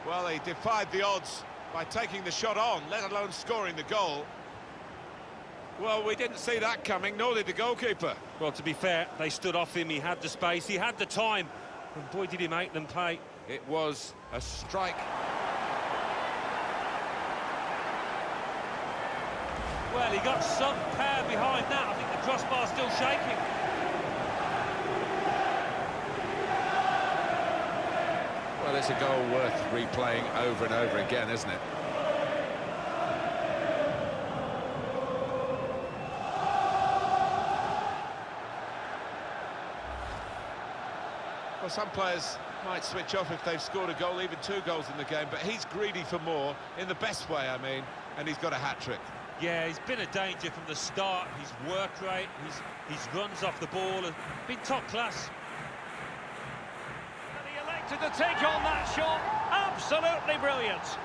Well, he defied the odds by taking the shot on, let alone scoring the goal. Well, we didn't see that coming, nor did the goalkeeper. Well, to be fair, they stood off him, he had the space, he had the time, and boy did he make them pay. It was a strike. Well, he got some power behind that. I think the crossbar's still shaking. Well, it's a goal worth replaying over and over again, isn't it? Well, some players might switch off if they've scored a goal, even 2 goals in the game, but he's greedy for more, in the best way, I mean, and he's got a hat-trick. Yeah, he's been a danger from the start. His work rate, his runs off the ball have been top class. And he elected to take on that shot. Absolutely brilliant.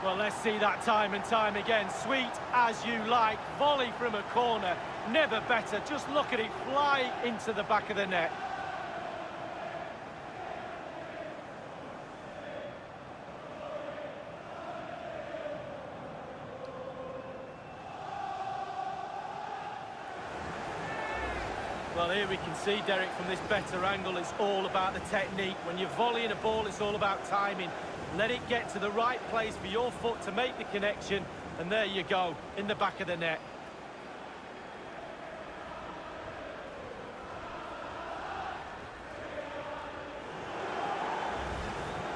Well, let's see that time and time again. Sweet as you like. Volley from a corner. Never better. Just look at it fly into the back of the net. Well, here we can see, Derek, from this better angle, it's all about the technique. When you're volleying a ball, it's all about timing. Let it get to the right place for your foot to make the connection, and there you go, in the back of the net.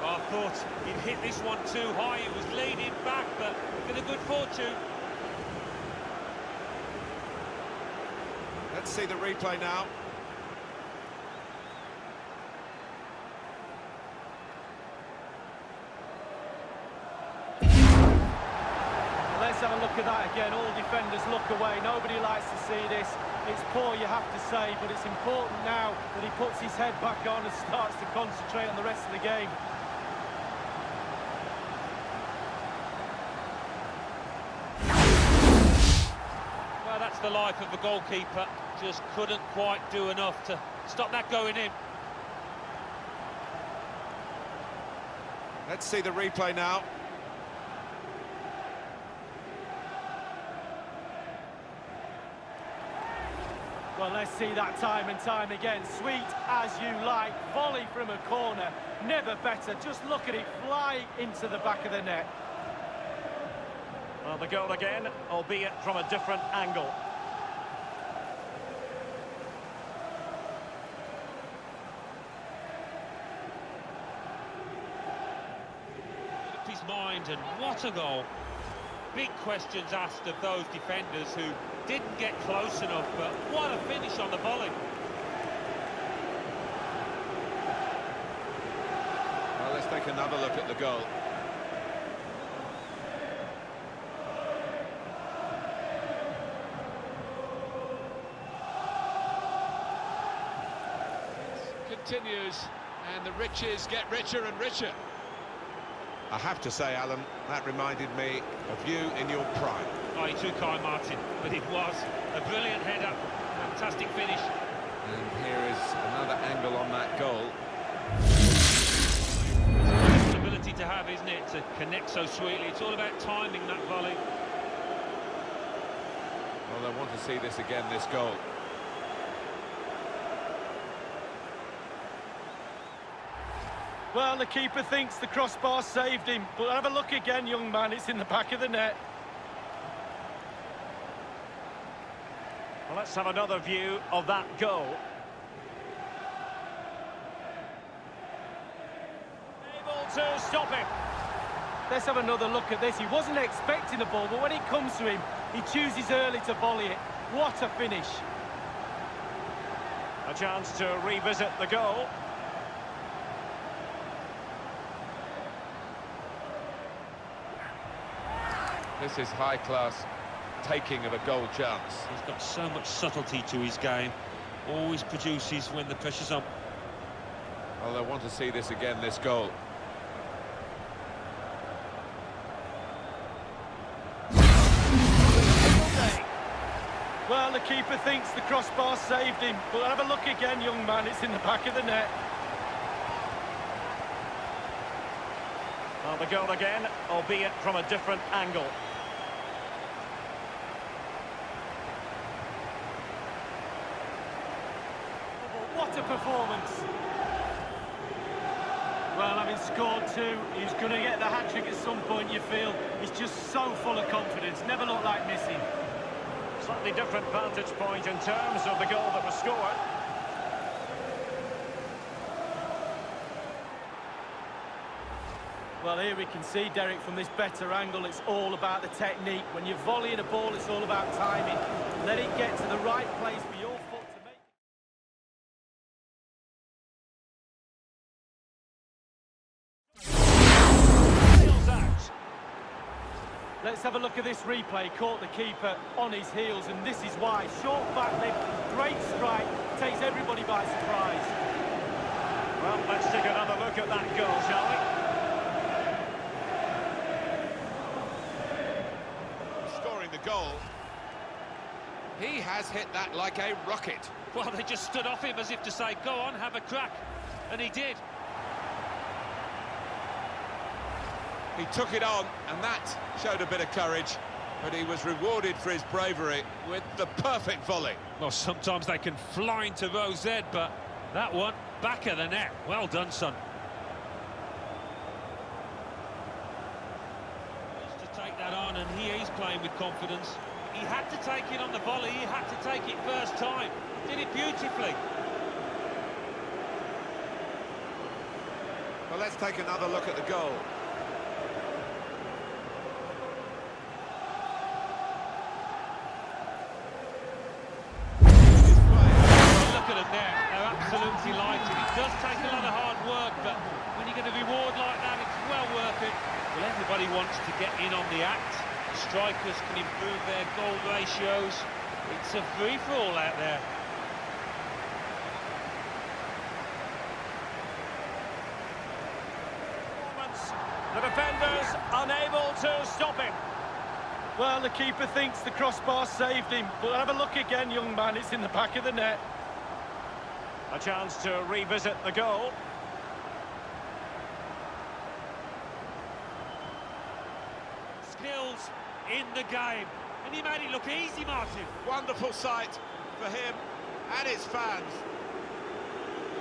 I thought he'd hit this one too high. He was leaning back, but with a good fortune. Let's see the replay now. Let's have a look at that again. All defenders look away. Nobody likes to see this. It's poor, you have to say, but it's important now that he puts his head back on and starts to concentrate on the rest of the game. Well, that's the life of a goalkeeper. Just couldn't quite do enough to stop that going in. Let's see the replay now. Well, let's see that time and time again. Sweet as you like. Volley from a corner. Never better. Just look at it fly into the back of the net. Well, the goal again, albeit from a different angle. His mind, and what a goal. Big questions asked of those defenders who didn't get close enough, but what a finish on the volley. Well, let's take another look at the goal. Continues, and the riches get richer and richer. I have to say, Alan, that reminded me of you in your prime. Oh, you're too kind, Martin, but it was a brilliant header, fantastic finish. And here is another angle on that goal. It's an ability to have, isn't it, to connect so sweetly. It's all about timing that volley. Well, I want to see this again, this goal. Well, the keeper thinks the crossbar saved him, but have a look again, young man, it's in the back of the net. Well, let's have another view of that goal. Able to stop him. Let's have another look at this. He wasn't expecting the ball, but when it comes to him, he chooses early to volley it. What a finish. A chance to revisit the goal. This is high-class taking of a goal chance. He's got so much subtlety to his game. Always produces when the pressure's on. Well, I want to see this again, this goal. Well, the keeper thinks the crossbar saved him, but have a look again, young man, it's in the back of the net. Well, the goal again, albeit from a different angle. What a performance! Well, having scored two, he's going to get the hat-trick at some point, you feel. He's just so full of confidence, never looked like missing. Slightly different vantage point in terms of the goal that was scored. Well, here we can see, Derek, from this better angle, it's all about the technique. When you're volleying a ball, it's all about timing. Let it get to the right place for your foot to make it. Sails out. Let's have a look at this replay. Caught the keeper on his heels, and this is why. Short back lift, great strike, takes everybody by surprise. Well, let's take another look at that goal, shall we? Scoring the goal. He has hit that like a rocket. Well, they just stood off him as if to say, go on, have a crack. And he did. He took it on, and that showed a bit of courage, but he was rewarded for his bravery with the perfect volley. Well, sometimes they can fly into row Z, but that one, back of the net. Well done, son. Just to take that on, and he is playing with confidence. He had to take it on the volley, he had to take it first time. Did it beautifully. Well, let's take another look at the goal. Look at them there, they're absolutely delighted. It does take a lot of hard work, but when you get a reward like that, it's well worth it. Well, everybody wants to get in on the act. Strikers can improve their goal ratios. It's a free-for-all out there. The defenders unable to stop him. Well, the keeper thinks the crossbar saved him, but have a look again, young man, it's in the back of the net. A chance to revisit the goal. Skills in the game, and he made it look easy, Martin. Wonderful sight for him and his fans.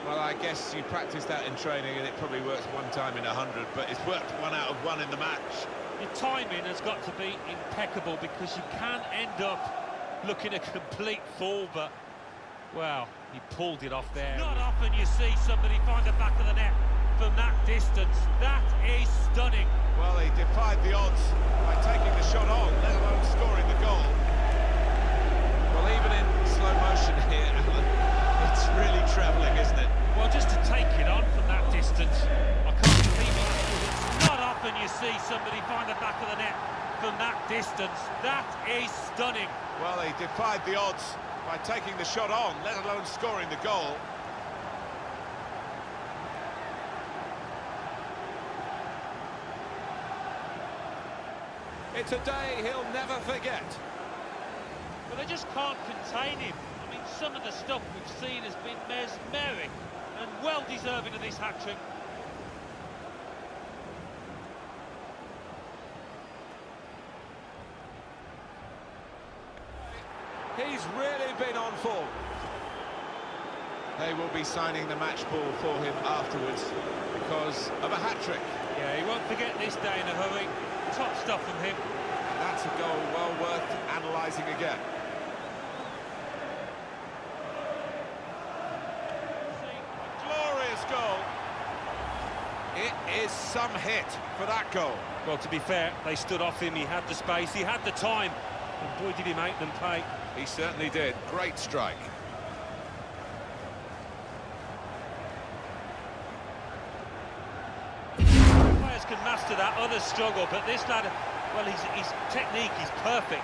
Well, I guess you practice that in training and it probably works one time in 100, but it's worked 1 out of 1 in the match. Your timing has got to be impeccable because you can end up looking a complete fool, but, well, he pulled it off there. Not often you see somebody find the back of the net from that distance. That is stunning. Well, he defied the odds by taking the shot on, let alone scoring the goal. Well, even in slow motion here, Alan, it's really travelling, isn't it? Well, just to take it on from that distance, I can't believe it. It's not often you see somebody find the back of the net from that distance. That is stunning. Well, he defied the odds by taking the shot on, let alone scoring the goal. It's a day he'll never forget. But they just can't contain him. I mean, some of the stuff we've seen has been mesmeric and well deserving of this hat-trick. He's really been on form. They will be signing the match ball for him afterwards because of a hat-trick. Yeah, he won't forget this day in a hurry. Top stuff from him. That's a goal well worth analysing again. Glorious goal. It is some hit for that goal. Well, to be fair, they stood off him. He had the space, he had the time. And boy, did he make them pay. He certainly did. Great strike. Players can master that, others struggle, but this lad, well, his technique is perfect.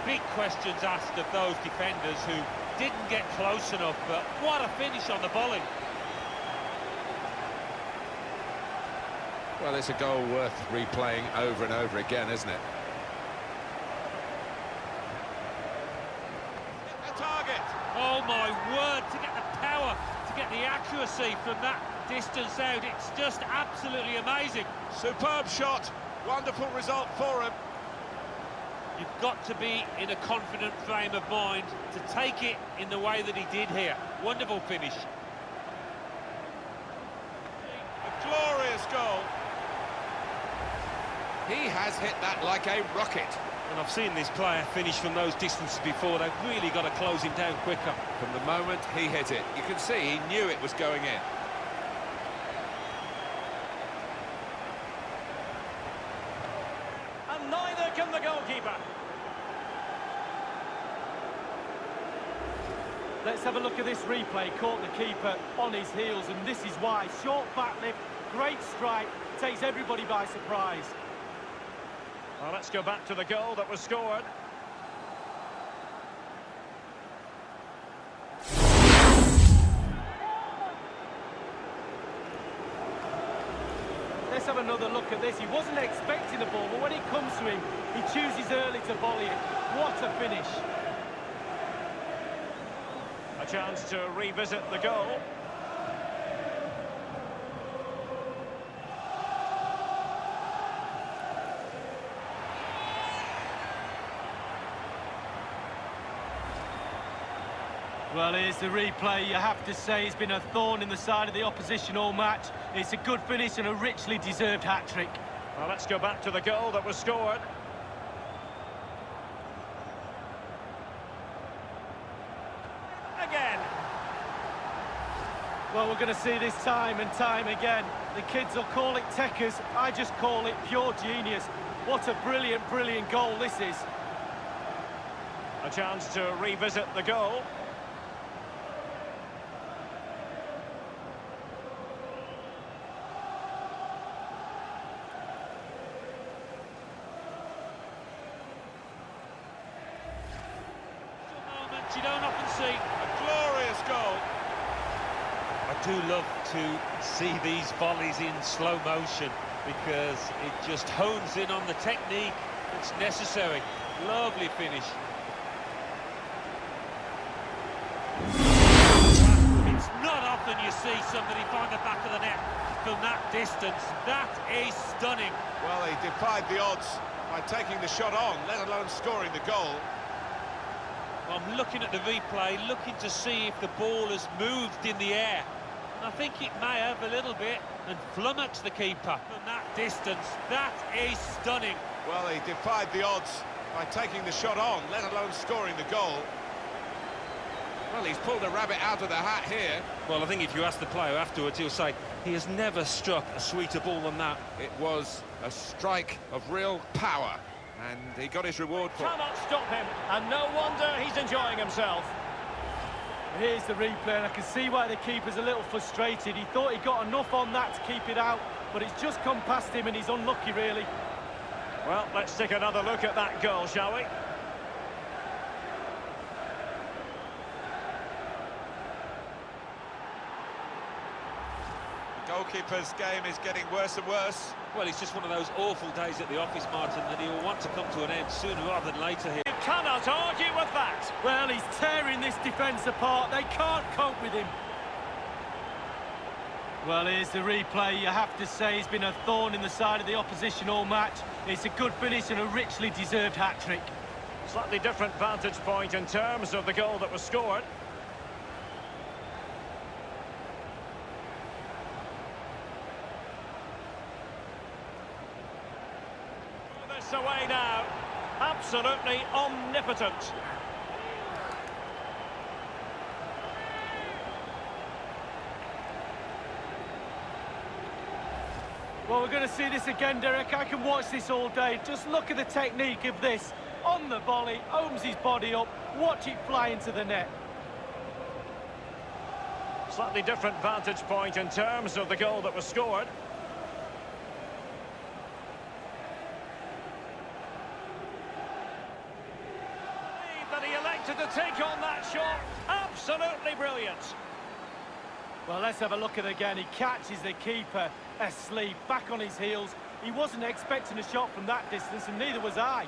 Big questions asked of those defenders who didn't get close enough, but what a finish on the volley. Well, it's a goal worth replaying over and over again, isn't it? The target! Oh my word, to get the power, to get the accuracy from that distance out. It's just absolutely amazing. Superb shot, wonderful result for him. You've got to be in a confident frame of mind to take it in the way that he did here. Wonderful finish. A glorious goal. He has hit that like a rocket. And I've seen this player finish from those distances before. They've really got to close him down quicker. From the moment he hit it, you can see he knew it was going in. And neither can the goalkeeper. Let's have a look at this replay. Caught the keeper on his heels, and this is why. Short back lift, great strike, takes everybody by surprise. Well, let's go back to the goal that was scored. Let's have another look at this. He wasn't expecting the ball, but when it comes to him, he chooses early to volley it. What a finish. A chance to revisit the goal. Well, here's the replay. You have to say he's been a thorn in the side of the opposition all match. It's a good finish and a richly deserved hat-trick. Well, let's go back to the goal that was scored. Again. Well, we're going to see this time and time again. The kids will call it techers. I just call it pure genius. What a brilliant, brilliant goal this is. A chance to revisit the goal. You don't often see. A glorious goal. I do love to see these volleys in slow motion because it just hones in on the technique that's necessary. Lovely finish. It's not often you see somebody find the back of the net from that distance. That is stunning. Well, he defied the odds by taking the shot on, let alone scoring the goal. I'm looking at the replay, looking to see if the ball has moved in the air. And I think it may have a little bit and flummoxed the keeper from that distance. That is stunning. Well, he defied the odds by taking the shot on, let alone scoring the goal. Well, he's pulled a rabbit out of the hat here. Well, I think if you ask the player afterwards, he'll say he has never struck a sweeter ball than that. It was a strike of real power, and he got his reward for it. Cannot stop him, and no wonder he's enjoying himself. Here's the replay, and I can see why the keeper's a little frustrated. He thought he got enough on that to keep it out, but it's just come past him and he's unlucky, really. Well, let's take another look at that goal, shall we? Goalkeeper's game is getting worse and worse. Well, it's just one of those awful days at the office, Martin, that he'll want to come to an end sooner rather than later here. You cannot argue with that. Well, he's tearing this defence apart. They can't cope with him. Well, here's the replay. You have to say he's been a thorn in the side of the opposition all match. It's a good finish and a richly deserved hat-trick. Slightly different vantage point in terms of the goal that was scored. This away now. Absolutely omnipotent. Well, we're going to see this again, Derek. I can watch this all day. Just look at the technique of this. On the volley, ohms his body up, watch it fly into the net. Slightly different vantage point in terms of the goal that was scored. That he elected to take on that shot. Absolutely brilliant. Well, let's have a look at it again. He catches the keeper asleep, back on his heels. He wasn't expecting a shot from that distance, and neither was I.